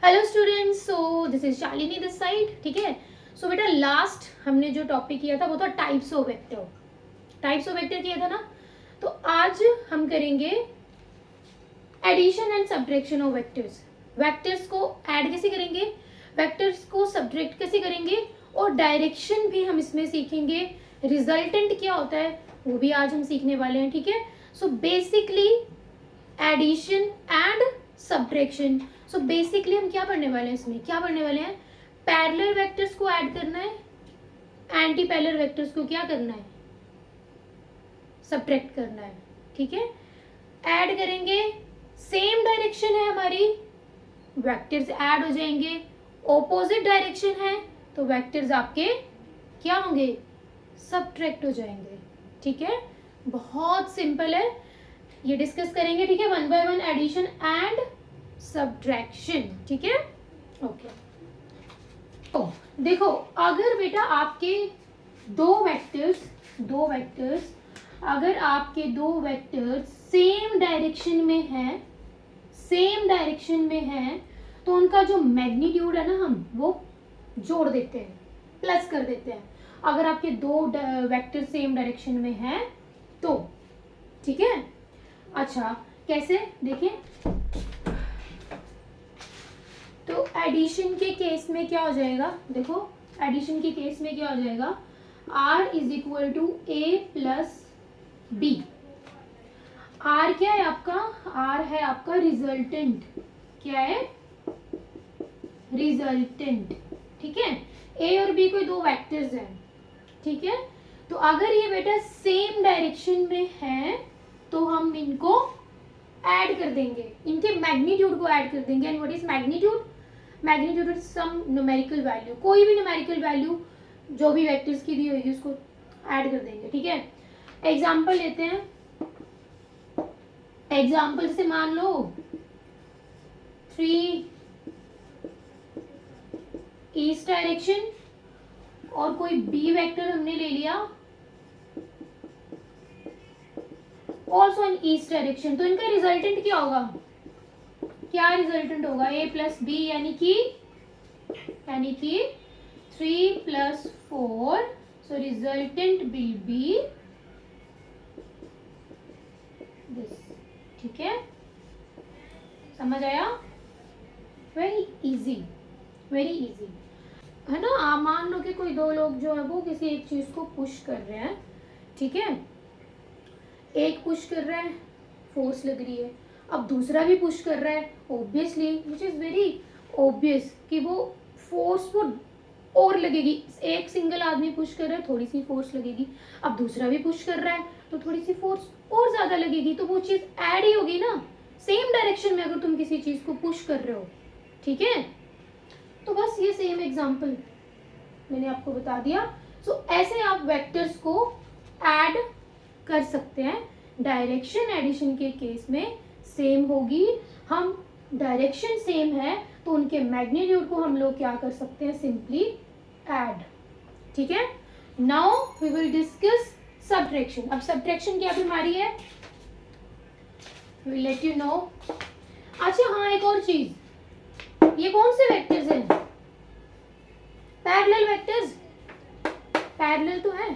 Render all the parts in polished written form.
Hello students, so this is Shalini this side. ठीक है. सो बेटा लास्ट हमने जो टॉपिक किया था वो था types of vector. Types of vector किया था ना. तो आज हम करेंगे addition and subtraction of vectors. Vectors को ऐड कैसे करेंगे, वेक्टर्स को सब्ट्रैक्ट कैसे करेंगे, और डायरेक्शन भी हम इसमें सीखेंगे. रिजल्टेंट क्या होता है वो भी आज हम सीखने वाले हैं. ठीक है. So basically addition and subtraction. So basically हम क्या पढ़ने वाले हैं, इसमें क्या पढ़ने वाले हैं, पैरेलल वेक्टर्स को ऐड करना है, एंटी पैरेलल वेक्टर्स को क्या करना है, सब्ट्रैक्ट करना है. ठीक है. ऐड करेंगे, सेम डायरेक्शन है हमारी, वेक्टर्स ऐड हो जाएंगे. ऑपोजिट डायरेक्शन है तो वेक्टर्स आपके क्या होंगे, सब्ट्रैक्ट हो जाएंगे. ठीक है. बहुत सिंपल है, ये डिस्कस करेंगे. ठीक है. 1 बाय 1 एडिशन एंड सब्ट्रैक्शन. ठीक है. ओके. तो देखो, अगर बेटा आपके दो वेक्टर्स अगर आपके दो वेक्टर्स सेम डायरेक्शन में हैं तो उनका जो मैग्नीट्यूड है ना, हम वो जोड़ देते हैं, प्लस कर देते हैं. अगर आपके दो वेक्टर सेम डायरेक्शन में हैं तो. ठीक है. अच्छा, कैसे देखिए. तो एडिशन के केस में क्या हो जाएगा, देखो एडिशन के केस में क्या हो जाएगा, r is equal to A plus B. r क्या है आपका, r है आपका रिजल्टेंट. क्या है, रिजल्टेंट. ठीक है. a और b कोई दो वेक्टर्स हैं. ठीक है. तो अगर ये बेटा सेम डायरेक्शन में है तो हम इनको ऐड कर देंगे, इनके मैग्नीट्यूड को ऐड कर देंगे. And what is magnitude, magnitude is some numerical value, कोई भी न्यूमेरिकल वैल्यू जो भी वेक्टर्स की दी होगी उसको ऐड कर देंगे. ठीक है. एग्जांपल लेते हैं. एग्जांपल से मान लो 3 ईस्ट डायरेक्शन और कोई बी वेक्टर हमने ले लिया ऑल्सो इन ईस्ट डायरेक्शन. तो इनका रिजल्टेंट क्या होगा, क्या रिजल्टेंट होगा, a प्लस बी, यानी कि 3 plus 4. So resultant will be this. ठीक है. समझ आया. वेरी इजी, वेरी इजी है ना. आप मान लो कि कोई दो लोग जो है वो किसी एक चीज को पुश कर रहे हैं. ठीक है. एक पुश कर रहा है, फोर्स लग रही है. अब दूसरा भी पुश कर रहा है, obviously which is very obvious कि वो फोर्स वो और लगेगी. एक सिंगल आदमी पुश कर रहा है, थोड़ी सी फोर्स लगेगी. अब दूसरा भी पुश कर रहा है तो थोड़ी सी फोर्स और ज्यादा लगेगी. तो वो चीज ऐड ही होगी ना, सेम डायरेक्शन में अगर तुम किसी चीज को पुश कर रहे हो. ठीक है. तो बस ये सेम एग्जांपल मैंने आपको बता दिया. सो ऐसे आप वेक्टर्स को ऐड कर सकते हैं. डायरेक्शन एडिशन के केस में सेम होगी. हम डायरेक्शन सेम है तो उनके मैग्नीट्यूड को हम लोग क्या कर सकते हैं, सिंपली ऐड. ठीक है. Now we will discuss subtraction. अब सब्ट्रैक्शन क्या बीमारी है, विल लेट यू नो. अच्छा हाँ, एक और चीज, ये कौन से वेक्टर्स हैं, पैरेलल वेक्टर्स. पैरेलल तो है,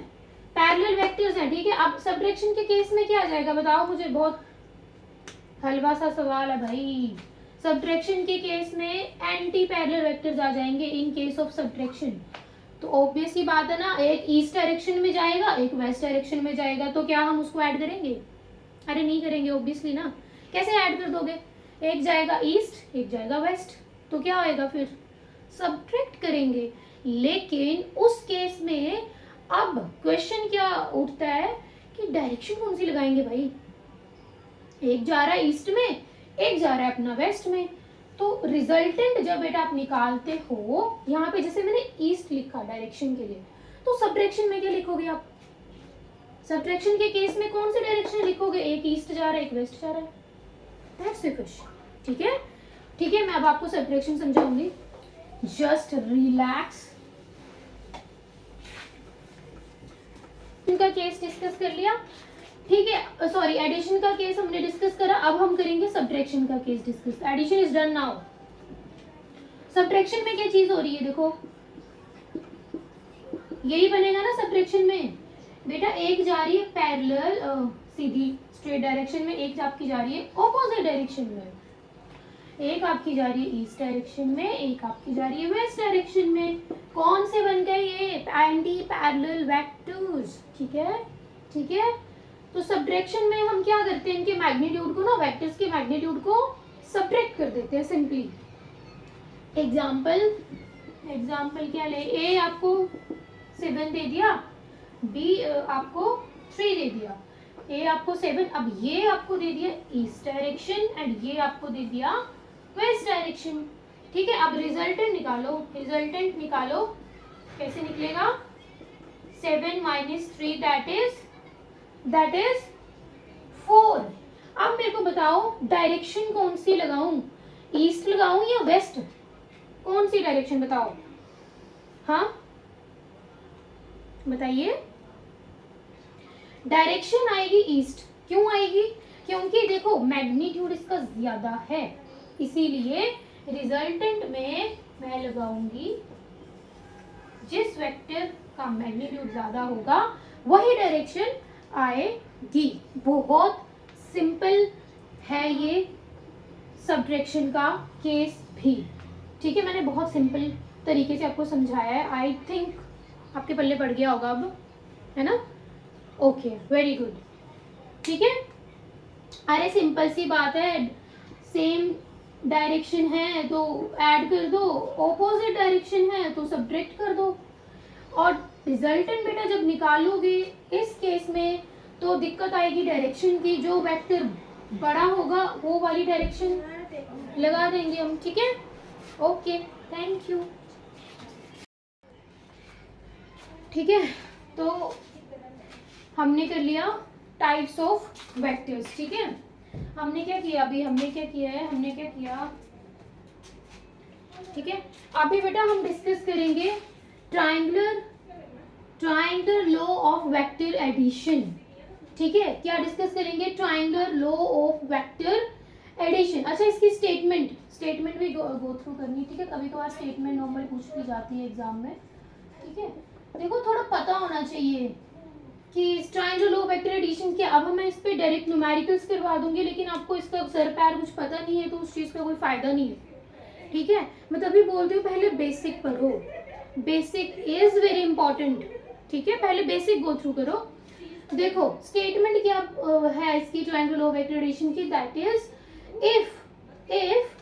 पैरेलल वेक्टर्स हैं. ठीक है. अब सब्ट्रैक्शन के केस में क्या आ जाएगा बताओ मुझे, बहुत हलवा सा सवाल है भाई. सब्ट्रैक्शन के केस में एंटी पैरेलल वेक्टर्स आ जाएंगे इन केस ऑफ सब्ट्रैक्शन. तो ऑब्वियस ही बात है ना, एक ईस्ट डायरेक्शन में जाएगा, एक वेस्ट डायरेक्शन में जाएगा, तो क्या हम उसको ऐड करेंगे, अरे नहीं करेंगे ऑब्वियसली ना. कैसे ऐड कर दोगे, एक जाएगा ईस्ट एक जाएगा वेस्ट, तो क्या होएगा, फिर सब्ट्रैक्ट करेंगे. लेकिन उस केस में अब क्वेश्चन क्या उठता है कि डायरेक्शन कौन सी लगाएंगे भाई, एक जा रहा है ईस्ट में, एक जा रहा है अपना वेस्ट में. तो रिजल्टेंट जब बेटा आप निकालते हो, यहाँ पे जैसे मैंने ईस्ट लिखा डायरेक्शन के लिए, तो सब्ट्रैक्शन में क्या लिखोगे आप, सब्ट्रैक्शन के केस में कौन सी डायरेक्शन लिखोगे, एक ईस्ट जा रहा है एक वेस्ट जा रहा है. That's the question. ठीक है. ठीक है. मैं अब आपको सब्ट्रैक्शन समझाऊंगी, जस्ट रिलैक्स. इनका केस डिस्कस कर लिया. ठीक है. सॉरी, एडिशन का केस हमने डिस्कस करा. अब हम करेंगे सब्ट्रैक्शन का case discuss. Addition is done now. Subtraction में क्या चीज हो रही है, देखो यही बनेगा ना सब्ट्रैक्शन में बेटा। एक जा रही है पैरेलल सीधी स्ट्रेट डायरेक्शन में, एक आपकी जा रही है ऑपोजिट डायरेक्शन में। एक आपकी जा रही है ईस्ट डायरेक्शन में, एक आपकी जा रही है वेस्ट डायरेक्शन में। कौन से बन गए ये एंटी पैरेलल वेक्टर्स, ठीक है ठीक है। तो सब्ट्रैक्शन में हम क्या करते हैं, इनके मैग्नीट्यूड को ना, वेक्टर्स के मैग्नीट्यूड को सब्ट्रैक्ट कर देते हैं सिंपली। एग्जाम्पल क्या ले, ए आपको 7 दे दिया, बी आपको 3 दे दिया, ए आपको 7, अब ये आपको दे दिया ईस्ट डायरेक्शन एंड ये आपको दे दिया वेस्ट डायरेक्शन, ठीक है। अब रिजल्टेंट निकालो, कैसे निकलेगा, 7 - 3 दैट इज 4। अब मेरे को बताओ डायरेक्शन कौन सी लगाऊं, ईस्ट लगाऊं या वेस्ट, कौन सी डायरेक्शन बताओ, हाँ बताइए। डायरेक्शन आएगी ईस्ट, क्यों आएगी, क्योंकि देखो मैग्नीट्यूड इसका ज्यादा है, इसीलिए रिजल्टेंट में मैं लगाऊंगी जिस वेक्टर का मैग्नीट्यूड ज्यादा होगा वही डायरेक्शन आएगी। बहुत सिंपल है ये सब्ट्रैक्शन का केस भी, ठीक है। मैंने बहुत सिंपल तरीके से आपको समझाया है, आई थिंक आपके पल्ले पड़ गया होगा अब, है ना। ओके वेरी गुड, ठीक है। अरे सिंपल सी बात है, सेम डायरेक्शन है तो ऐड कर दो, ऑपोजिट डायरेक्शन है तो सब्ट्रैक्ट कर दो। और रिजल्टेंट बेटा जब निकालोगे इस केस में तो दिक्कत आएगी डायरेक्शन की, जो वेक्टर बड़ा होगा वो वाली डायरेक्शन लगा देंगे हम, ठीक है। ओके थैंक यू, ठीक है। तो हमने कर लिया टाइप्स ऑफ वेक्टर्स, ठीक है। हमने क्या किया अभी, हमने क्या किया, ठीक है। अभी बेटा हम डिस्कस करेंगे triangular law of vector addition, ठीक है। क्या डिस्कस करेंगे, triangular law of vector addition. अच्छा इसकी स्टेटमेंट भी गो थ्रू करनी, ठीक है। कभी कभार स्टेटमेंट नॉर्मल पूछ दी जाती है एग्जाम में, ठीक है। देखो थोड़ा पता होना चाहिए कि triangular law of vector addition क्या। अब मैं इस पे डायरेक्ट न्यूमेरिकल्स करवा दूंगी, लेकिन आपको इसका सर पैर कुछ पता नहीं है तो उस चीज का कोई फायदा नहीं है, ठीक है। मैं तभी बोलती हूँ पहले बेसिक पढ़ो, बेसिक इज वेरी इंपॉर्टेंट, ठीक है। पहले बेसिक गो थ्रू करो। देखो स्टेटमेंट क्या है इसकी triangular law of vector addition की, that is if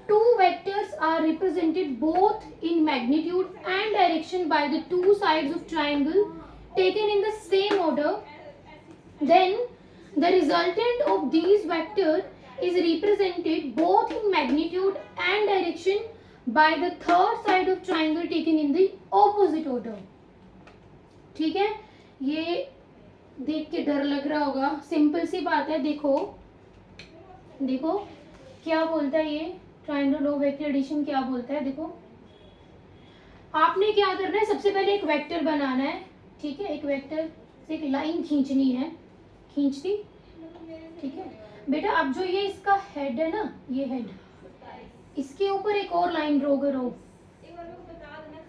two vectors are represented both in magnitude and direction by the two sides of triangle taken in the same order, then the resultant of these vectors is represented both in magnitude and direction by the third side of triangle taken in the opposite order, ठीक है। ये देख के डर लग रहा होगा, simple सी बात है। देखो क्या बोलता है ये triangular law of vector addition, क्या बोलता है, देखो आपने क्या करना है, सबसे पहले एक वेक्टर बनाना है, ठीक है। एक वेक्टर से एक लाइन खींचनी है, खींच दी, ठीक है बेटा। अब जो ये इसका हेड है ना, ये हेड, इसके ऊपर एक और लाइन ड्रॉ करो,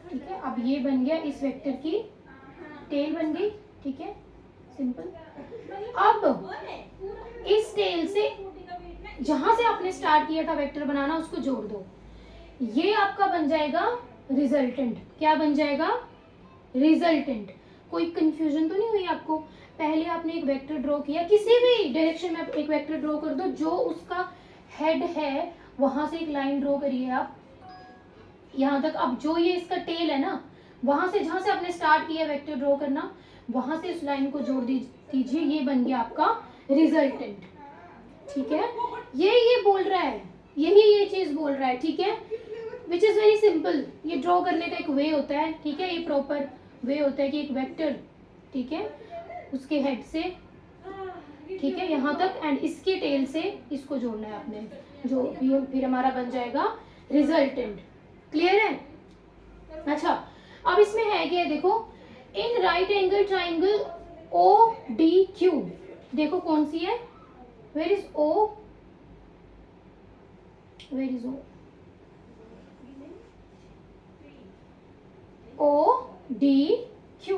ठीक है। अब ये बन गया इस वेक्टर की टेल बन गई, ठीक है, सिंपल। अब इस टेल से जहां से आपने स्टार्ट किया था वेक्टर बनाना उसको जोड़ दो, ये आपका बन जाएगा रिजल्टेंट। क्या बन जाएगा, रिजल्टेंट। कोई कंफ्यूजन तो नहीं हुई आपको, पहले आपने एक वेक्टर ड्रॉ किया, किसी भी डायरेक्शन में एक वेक्टर ड्रॉ कर दो, जो उसका हेड है वहां से एक लाइन ड्रॉ करिए आप यहां तक। अब जो ये इसका टेल है ना, वहां से जहां से आपने स्टार्ट किया वेक्टर ड्रॉ करना, वहां से इस लाइन को जोड़ दीजिए, ये बन गया आपका रिजल्टेंट, ठीक है। ये बोल रहा है, यही ये चीज बोल रहा है, ठीक है। विच इज वेरी सिंपल, ये ड्रॉ करने का एक वे होता है, ठीक है। ये प्रॉपर वे होता है कि एक वेक्टर, ठीक है, उसके हेड से, ठीक है, यहाँ तक एंड इसके टेल से इसको जोड़ना है आपने, जो फिर हमारा बन जाएगा रिजल्टेंट। क्लियर है। अच्छा अब इसमें है क्या, देखो in right angle triangle O D Q, देखो कौन सी है, where is O, where is O, D Q.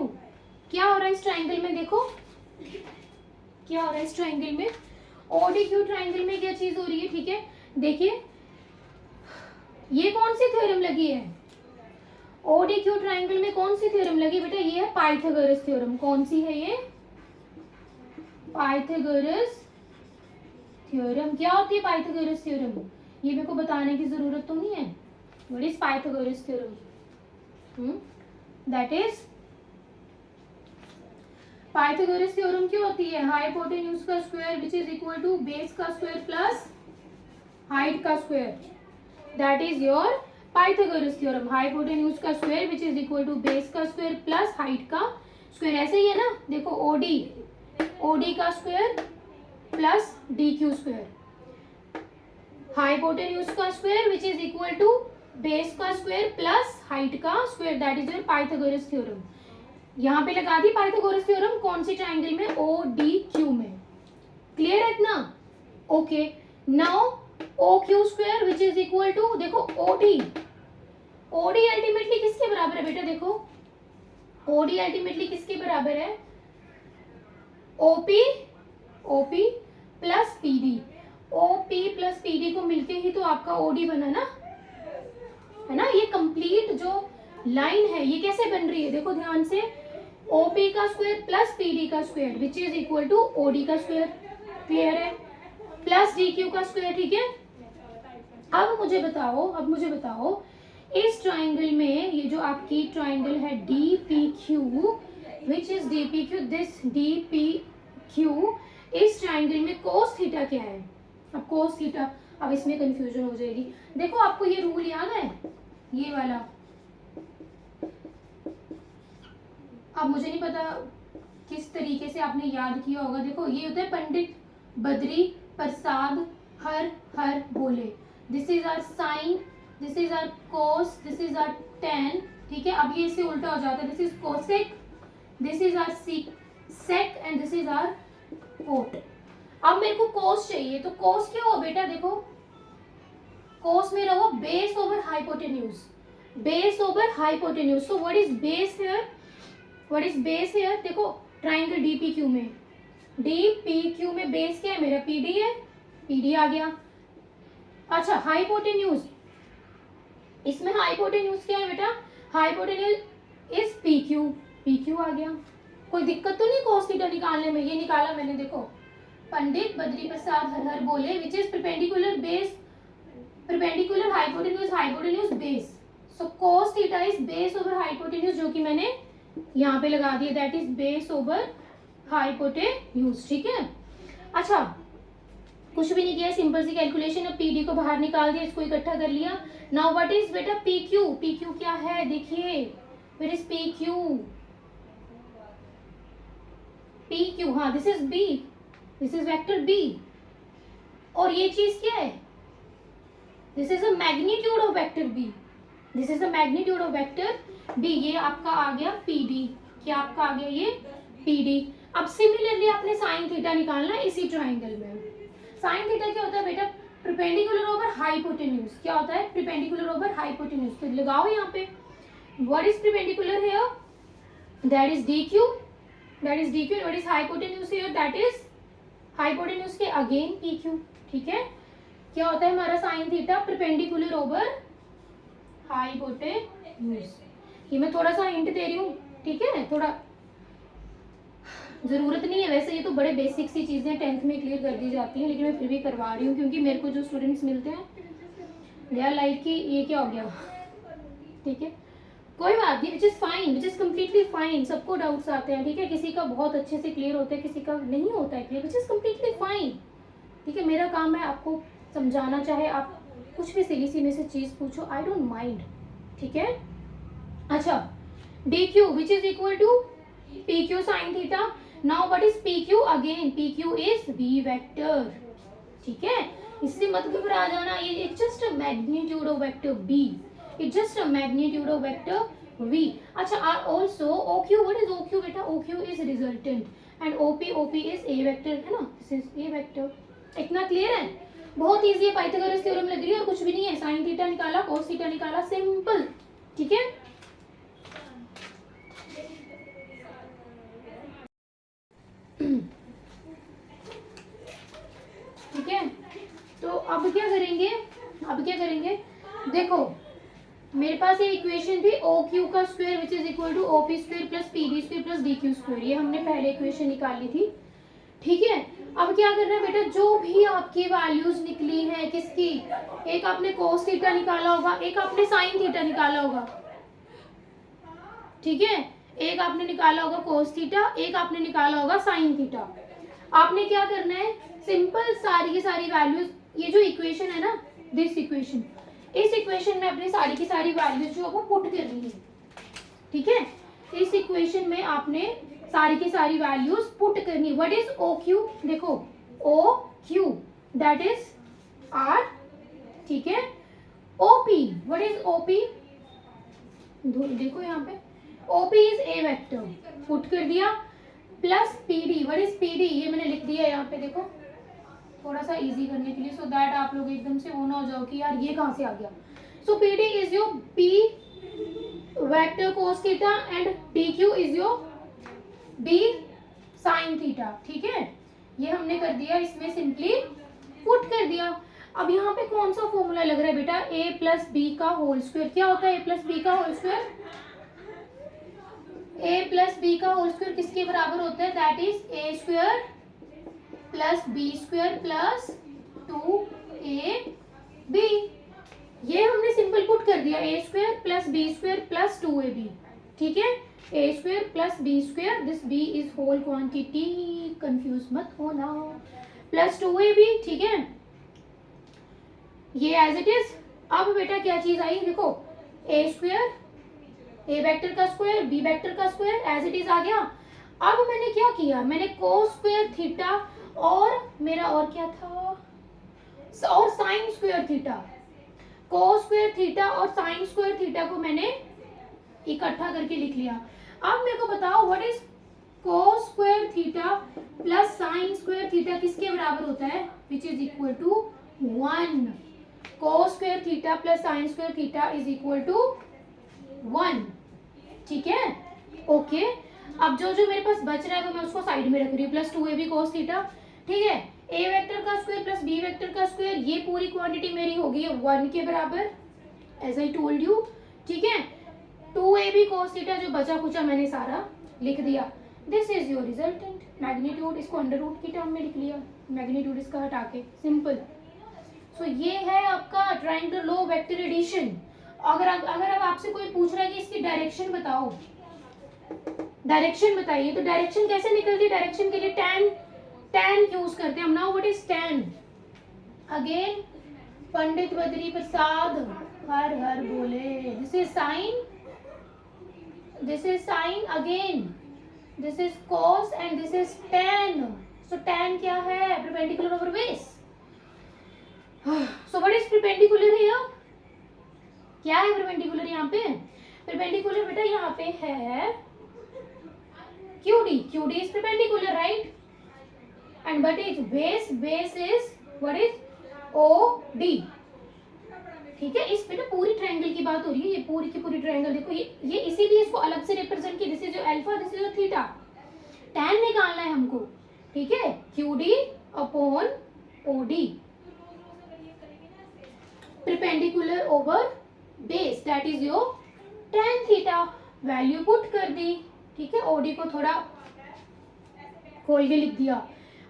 क्या हो रहा है इस ट्राइंगल में, देखो क्या हो रहा है इस ट्राइंगल में, ओ डी क्यू ट्राइंगल में क्या चीज हो रही है, ठीक है। देखिए ये कौन सी थ्योरम लगी है, ओ डी क्यू ट्राइंगल में कौन सी थ्योरम लगी बेटा, ये है पाइथागोरस थ्योरम। कौन सी है ये, पाइथागोरस थ्योरम। क्या होती है पाइथागोरस थ्योरम, ये मेरे को बताने की जरूरत तो नहीं है। What is Pythagoras theorem, that is Pythagoras theorem क्या होती है, हाइपोटेन्यूज का square which is equal to base का स्क्वायर प्लस हाइट का square, that is your Pythagoras theorem. Hypotenuse का square which is equal to base का square plus height का square. ऐसे ही है ना, देखो ओडी का square plus D Q square, hypotenuse का square which is equal to base का स्क्वायर प्लस हाइट का square, that is your Pythagoras theorem. यहाँ पे लगा दी पाइथागोरस थ्योरम, कौन सी ट्राइंगल में, ओ डी क्यू में। क्लियर है इतना, okay. Now O Q square which is equal to, देखो ओडी अल्टीमेटली किसके बराबर है बेटा, देखो ओडी अल्टीमेटली किसके बराबर है, OP plus PD. OP plus PD को मिलके ही तो आपका ओडी बना ना, है ना। ये कंप्लीट जो लाइन है ये कैसे बन रही है, देखो ध्यान से, ओपी का स्क्वायर प्लस पीडी का square which is equal to OD का स्क्वायर, क्लियर है, प्लस डी क्यू का स्क्वायर, ठीक है। अब मुझे बताओ इस ट्राइंगल में ये जो आपकी ट्राइंगल है D P Q which is D P Q, this D P Q, इस ट्राइंगल में कोस थीटा क्या है। अब कोस थीटा, अब इसमें कंफ्यूजन हो जाएगी। देखो आपको ये रूल याद है, ये वाला, अब मुझे नहीं पता किस तरीके से आपने याद किया होगा। देखो ये होता है पंडित बद्री प्रसाद हर हर बोले, this is our sine, this is our cos, this is our tan, ठीक है। अब ये इससे उल्टा हो जाता है, this is cosec, this is our sec and this is our cot. अब मेरे को कोस चाहिए, तो कोस क्या हो बेटा, देखो कोस मेरा हो base over hypotenuse, base over hypotenuse. So what is base here, what is base here, देखो ट्राइंगल डीपीक्यू में, डीपीक्यू में बेस क्या है मेरा, पीडी है, पीडी आ गया। अच्छा हाइपोटेन्यूज, इसमें हाइपोटेन्यूज क्या है बेटा, हाइपोटेन्यूज इज पीक्यू, पीक्यू आ गया। कोई दिक्कत तो नहीं कोस थीटा निकालने में, ये निकाला मैंने, देखो पंडित बद्री प्रसाद हर हर बोले which is perpendicular base, perpendicular hypotenuse, hypotenuse base, so cos theta is base over hypotenuse, जो कि मैंने यहाँ पे लगा दिया, that is base over hypotenuse, ठीक है। अच्छा कुछ भी नहीं किया, सिंपल सी कैलकुलेशन, अब पीडी को बाहर निकाल दिया, इसको इकट्ठा कर लिया। नाउ व्हाट इज बेटा पीक्यू, पीक्यू क्या है, देखिए व्हाट इज पीक्यू, पीक्यू, हाँ this is B, this is vector B, और ये चीज क्या है, this is a magnitude of vector B, this is a magnitude of vector B, ये आपका आ गया पीडी, क्या आपका आ गया ये पीडी। अब सिमिलरली आपने साइन थीटा निकालना है इसी ट्राइंगल में। साइन थीटा क्या होता है बेटा, परपेंडिकुलर ओवर हाइपोटेन्यूज, क्या होता है परपेंडिकुलर ओवर हाइपोटेन्यूज, तो लगाओ यहाँ पे, what is perpendicular here, that is D Q, that is D Q, what is hypotenuse here, that is hypotenuse के अगेन पी क्यू, ठीक है। क्या होता है हमारा sine theta, perpendicular over hypotenuse. ये मैं थोड़ा सा हिंट दे रही हूँ, ठीक है, थोड़ा जरूरत नहीं है वैसे, ये तो बड़े बेसिक सी चीजें 10th में क्लियर कर दी जाती हैं, लेकिन मैं फिर भी करवा रही हूँ क्योंकि मेरे को जो स्टूडेंट्स मिलते हैं दे आर लाइक कि ये क्या हो गया, ठीक है, कोई बात नहीं, which is fine, which is completely fine. सबको डाउट्स आते हैं, ठीक है, किसी का बहुत अच्छे से क्लियर होता है, किसी का नहीं होता है clear, which is completely fine, ठीक है। मेरा काम है आपको समझाना, चाहे आप कुछ भी सिली सी में से चीज पूछो, आई डोंट माइंड, ठीक है। अच्छा D Q which is equal to P Q sine theta. Now what is P Q, again P Q is B vector, ठीक है, इससे मत घबरा जाना, ये it's just a magnitude of vector B, it's just a magnitude of vector V. अच्छा also O Q, what is O Q बेटा, O Q is resultant and OP is a vector, है ना, दिस इज ए वेक्टर। इतना clear है, बहुत easy है, Pythagoras theorem लग रही है और कुछ भी नहीं है, साइन थीटा निकाला, कोस थीटा निकाला, सिंपल, ठीक है। तो अब क्या करेंगे, देखो मेरे पास ये इक्वेशन थी ओ क्यू का square which is equal to O P square plus P D square plus D Q square, ये हमने पहले इक्वेशन निकाली थी, ठीक है। अब क्या करना है बेटा, जो भी आपकी वैल्यूज निकली है किसकी, एक आपने कोस थीटा निकाला होगा, एक आपने साइन थीटा निकाला होगा, ठीक है, एक आपने निकाला होगा कोस थीटा, एक आपने निकाला होगा साइन थीटा। आपने क्या करना है, सिंपल सारी की सारी वैल्यूज, ये जो इक्वेशन है ना, दिस इक्वेशन, इस इक्वेशन में अपनी सारी की सारी वैल्यूज जो है वो पुट करनी है, ठीक है। इस इक्वेशन में आपने सारी की सारी वैल्यूज पुट करनी। व्हाट इज ओ क्यू, देखो O Q that is R, ठीक है। ओपी, व्हाट इज ओपी, देखो यहाँ पे OP is a vector, put कर दिया, plus PD, what is PD, ये मैंने लिख दिया यहाँ पे, देखो थोड़ा सा इजी करने के लिए, सो दैट आप लोग एकदम से वो ना हो जाओ कि यार ये कहाँ से आ गया। So PD is your P vector cos theta and D Q is your D sine theta, ठीक है। ये हमने कर दिया, इसमें सिंपली पुट कर दिया। अब यहाँ पे कौन सा फॉर्मूला लग रहा है बेटा, a प्लस बी का होल स्क्वायर, क्या होता है a प्लस बी का whole square, a plus B का होल स्क्वायर किसके बराबर होता है, that is a square plus B square plus 2ab, ये हमने सिंपल पुट कर दिया, a square plus B square plus 2ab, ठीक है, a square plus B square, this b is whole quantity, confuse मत होना, प्लस 2ab, ठीक है, ये एज इट इज। अब बेटा क्या चीज आई, देखो a स्क्वायर, a वेक्टर का स्क्वायर, b वेक्टर का स्क्वायर एज इट इज आ गया। अब मैंने क्या किया, मैंने कोस स्क्वायर थीटा और मेरा और क्या था, और साइन स्क्वायर थीटा, कोस स्क्वायर थीटा और साइन स्क्वायर थीटा को मैंने इकट्ठा करके लिख लिया। अब मेरे को बताओ what is cos square theta plus sine square theta किसके बराबर होता है, which is equal to 1, cos square theta plus sine square theta is equal to 1, ठीक है, ओके। अब जो जो मेरे पास बच रहा है तो मैं उसको साइड में रख रही हूँ, प्लस 2ab कोस थीटा, ठीक है, a वेक्टर का स्क्वायर प्लस b वेक्टर का स्क्वायर, ये पूरी क्वांटिटी मेरी होगी 1 के बराबर, एज आई टोल्ड यू, ठीक है। 2ab कोस थीटा जो बचा कुचा मैंने सारा लिख दिया, this is your resultant magnitude, इसको अंडर रूट की टर्म में लिख लिया, मैग्नीट्यूड इसका हटा के, सिंपल। सो ये है आपका ट्रायंगल लॉ वेक्टर एडिशन। अगर अब आपसे कोई पूछ रहा है कि इसकी डायरेक्शन बताओ, डायरेक्शन बताइए, तो डायरेक्शन कैसे निकलती है, डायरेक्शन के लिए tan यूज करते हैं हम। Now what is tan, again Pandit Badri Prasad हर हर बोले, this is sine, this is sine, again this is cos and this is tan। So tan क्या है, perpendicular over base. So what is perpendicular here, क्या है परपेंडिकुलर यहाँ पे, परपेंडिकुलर बेटा यहाँ पे है QD, QD is perpendicular, right? And what is base, base is what is OD, ठीक है। इस पे ना पूरी ट्रायंगल की बात हो रही है, ये पूरी की पूरी ट्रायंगल, देखो ये इसीलिए इसको अलग से रिप्रेजेंट किया, दिस इज जो अल्फा, दिस इज जो थीटा, tan निकालना है हमको, ठीक है, QD upon OD, perpendicular over base, that is your tan theta, value put कर दी, ठीक है, ओडी को थोड़ा खोल के लिख दिया,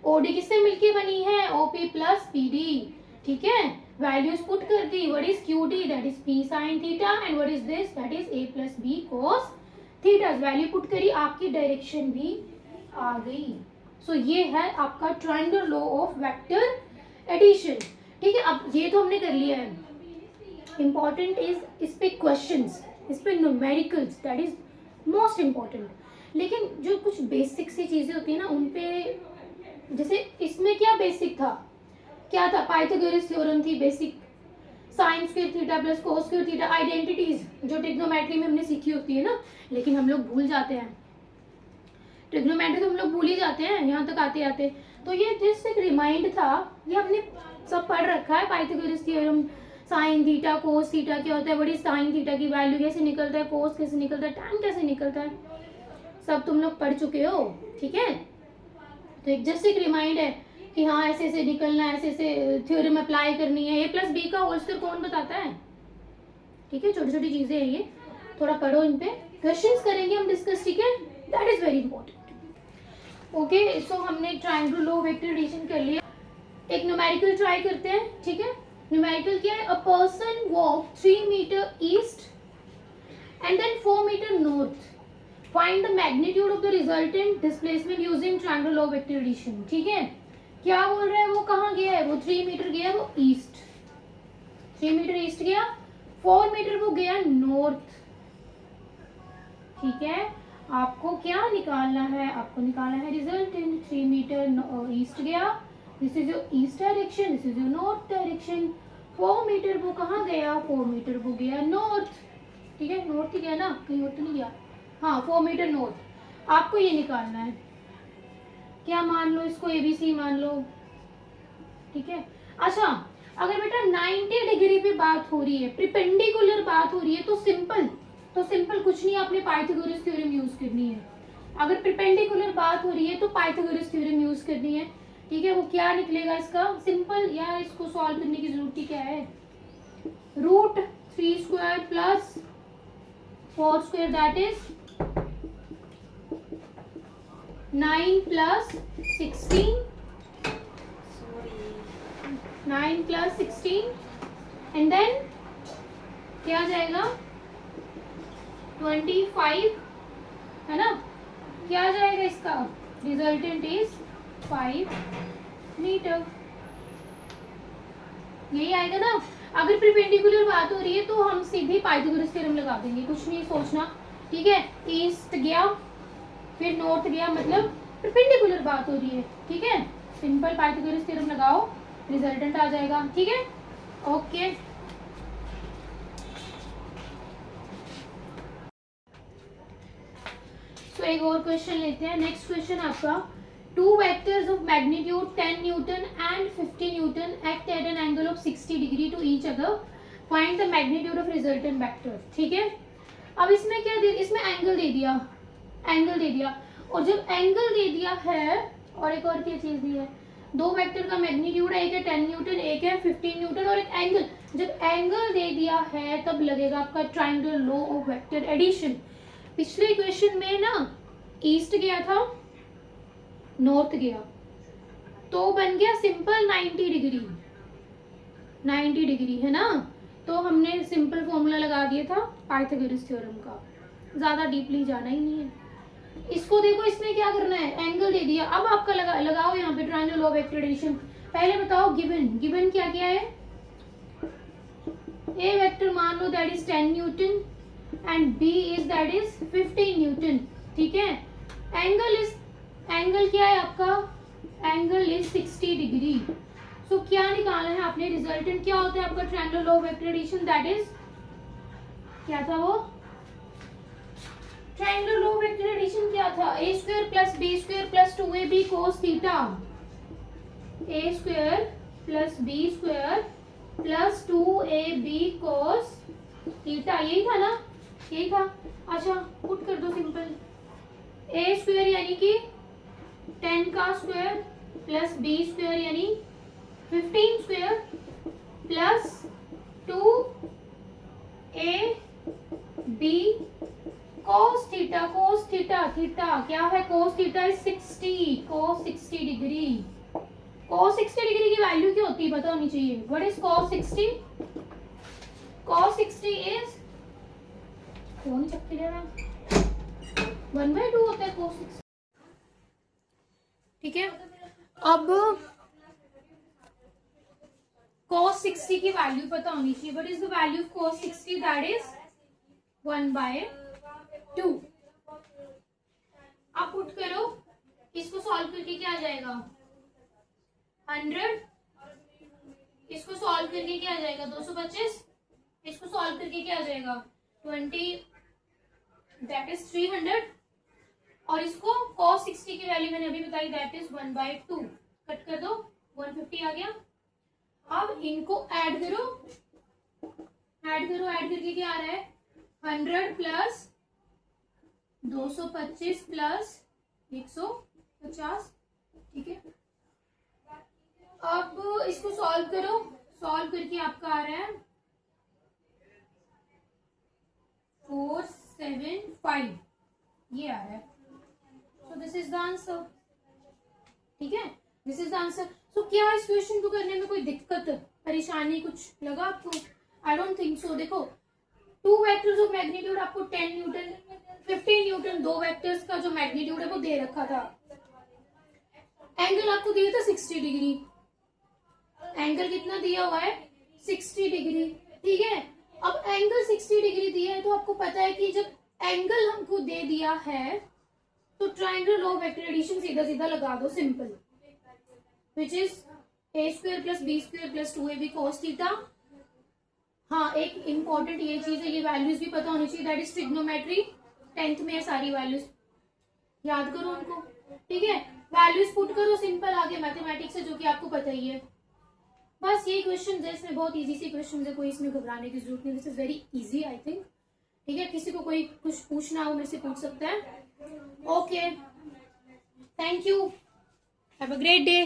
ओडी किससे मिलके बनी है, ओपी प्लस पीडी, ठीक है, वैल्यूज पुट कर दी, what is QD, that is P sine theta, and what is this, that is A plus B cos theta, value put करी, आपकी डायरेक्शन भी आ गई। सो ये है आपका triangle law of vector addition, ठीक है। अब ये तो हमने कर लिया है, इंपॉर्टेंट इज इस पे क्वेश्चंस, इस पे numericals, that is most important. लेकिन जो कुछ बेसिक सी चीजें होती है ना उन पे, जैसे इसमें क्या बेसिक था, क्या था, पाइथागोरस थ्योरम थी basic, sign square theta plus cos square theta, identities जो ट्रिग्नोमेट्री में हमने सीखी होती है ना, लेकिन हम लोग भूल जाते हैं, ट्रिग्नोमेट्री तो हम लोग भूल ही जाते हैं यहाँ तक आते आते। तो ये जस्ट एक रिमाइंड था, ये हमने सब पढ़ रखा है, Pythagoras theorem, sine theta cos theta क्या होता है, बड़ी साइन थीटा की वैल्यू कैसे निकलता है, कोस कैसे निकलता है, tan कैसे निकलता है, सब तुम लोग पढ़ चुके हो, ठीक है। तो एक जस्ट एक रिमाइंड है कि हाँ ऐसे ऐसे निकलना है, ऐसे ऐसे थ्योरम अप्लाई करनी है, A+B का होल स्क्वायर कौन बताता है? ठीक है, छोटी छोटी चीजें हैं ये, थोड़ा पढ़ो, इन पे क्वेश्चंस करेंगे हम डिस्कस, ठीक है, that is very important. Okay, so हमने ट्रायंगल लो वेक्टर एडिशन कर लिया। एक न्यूमेरिकल ट्राई करते हैं, ठीक है। न्यूमेरिकल क्या है? A person walk 3 metre east and then 4 metre north, find the magnitude of the resultant displacement using triangle law vector addition. ठीक है, क्या बोल रहा है? वो कहाँ गया है? वो 3 मीटर गया, वो ईस्ट, 3 मीटर ईस्ट गया, 4 मीटर वो गया नॉर्थ। ठीक है, आपको क्या निकालना है? आपको निकालना है रिजल्टेंट। 3 मीटर ईस्ट गया, this is your east direction, this is your north direction. 4 metre वो कहाँ गया? 4 मीटर वो गया नॉर्थ। ठीक है, नॉर्थ ही गया ना, कहीं और तो नहीं गया। हाँ, 4 मीटर नॉर्थ। आपको ये निकालना है, क्या मान लो इसको? ABC मान लो। ठीक है, अच्छा, अगर बेटा 90 डिग्री पे बात हो रही है, प्रिपेंडिकुलर बात हो रही है, तो सिंपल कुछ नहीं, आपने पाइथागोरस थ्योरम यूज करनी है। अगर प्रिपेंडिकुलर बात हो रही है तो पाइथागोरस थ्योरम यूज करनी है। ठीक है, वो क्या निकलेगा इसका? सिंपल यार, इसको सॉल्व करने की जरूरत ही क्या है? √3² plus 4² that is 9 plus 16, 9 plus 16 and then क्या आ जाएगा? 25, है ना? क्या आ जाएगा इसका? रिजल्टेंट इज 5 मीटर, यही आएगा ना। अगर परपेंडिकुलर बात हो रही है तो हम सीधे पाइथागोरस थ्योरम लगा देंगे, कुछ नहीं सोचना। ठीक है, ईस्ट गया फिर नॉर्थ गया, मतलब परपेंडिकुलर बात हो रही है। ठीक है, सिंपल पाइथागोरस थ्योरम लगाओ, रिजल्टेंट आ जाएगा। ठीक है, ओके। तो एक और क्वेश्चन लेते हैं। नेक्स्ट क्वेश्चन आपका, 2 vectors of magnitude 10 newton and 50 newton act at an angle of 60 degree to each other, find the magnitude of resultant vector. ठीक है, अब इसमें क्या दे? इसमें एंगल दे दिया, एंगल दे दिया, और जब एंगल दे दिया है, और एक और क्या चीज दी है? 2 वेक्टर का मैग्नीट्यूड है, एक है 10 न्यूटन, एक है 15 न्यूटन, और एक एंगल। जब एंगल दे दिया है तब लगेगा आपका triangle law of vector addition. पिछले क्वेश्चन में ना ईस्ट गया था, नॉर्थ गया, तो बन गया सिंपल 90 डिग्री, 90 डिग्री, है ना? तो हमने सिंपल फॉर्मूला लगा दिया था पाइथागोरस थ्योरम का, ज्यादा डीपली जाना ही नहीं है। इसको देखो, इसमें क्या करना है? एंगल दे दिया, अब आपका लगाओ यहाँ पे ट्रायंगल ऑफ वेक्टर एडिशन। पहले बताओ गिवन क्या क्या है? ए वेक्टर मान लो that is 10 newton and B is that is 15 newton. ठीक है, एंगल क्या है आपका? Angle is 60 degree. सो क्या निकालना है आपने? रिजल्टेंट क्या होता है आपका triangle law of vector addition? That is क्या था वो? Triangle law of vector addition क्या था? A² plus B² plus 2AB cos theta, A² plus B² plus 2AB cos theta, यही था ना? यही था। अच्छा, पुट कर दो सिंपल। A² यानी कि 10 का स्क्वायर प्लस B² यानी 15 square plus 2AB cos theta, cos theta, theta क्या है? cos theta is 60, cos 60 degree. cos 60 degree की वैल्यू क्या होती है पता होनी चाहिए। What is cos 60? cos 60 is कौन चक्के ले रहा है? 1/2 होता है cos 60। ठीक है, अब cos 60 की वैल्यू पता होनी चाहिए। What is the value of cos 60? That is 1/2। आप पुट करो, इसको सॉल्व करके क्या आ जाएगा? 100। इसको सॉल्व करके क्या आ जाएगा? 225। इसको सॉल्व करके क्या आ जाएगा? 20, दैट इज 300। और इसको cos 60 की वैल्यू मैंने अभी बताई, दैट इज 1/2। कट कर दो, 150 आ गया। अब इनको ऐड करो, ऐड करके क्या आ रहा है? 100 प्लस 225 प्लस 150। ठीक है, अब इसको सॉल्व करो, सॉल्व करके आपका आ रहा है 475, ये आ रहा है। So this is the answer. ठीक है, दिस इज द आंसर। सो क्या इस क्वेश्चन को करने में कोई दिक्कत, परेशानी कुछ लगा आपको? I don't think so. देखो, 2 वेक्टर्स ऑफ मैग्नीट्यूड आपको 10 न्यूटन 15 न्यूटन 2 वेक्टर्स का जो मैग्नीट्यूड है वो दे रखा था। एंगल आपको दिया था 60 डिग्री। एंगल कितना दिया हुआ है? 60 डिग्री। ठीक है, अब एंगल 60 डिग्री दिया है तो आपको पता है कि जब एंगल हमको दे दिया है तो triangle law of vector addition सीधा सीधा लगा दो, simple, which is a square plus B square plus 2ab cos theta. हाँ, एक इंपॉर्टेंट ये चीज है, ये वैल्यूज भी पता होनी चाहिए, दैट इज ट्रिग्नोमेट्री। 10th में सारी वैल्यूज याद करो उनको। ठीक है, वैल्यूज पुट करो, सिंपल, आगे मैथमेटिक्स है जो कि आपको पता ही है। बस ये क्वेश्चन है, इसमें बहुत इजी सी क्वेश्चन है, कोई इसमें घबराने की जरूरत नहीं। This is very easy I think. ठीक है, किसी को कोई कुछ पूछना हो मेरे से पूछ सकता है। Okay, thank you, have a great day.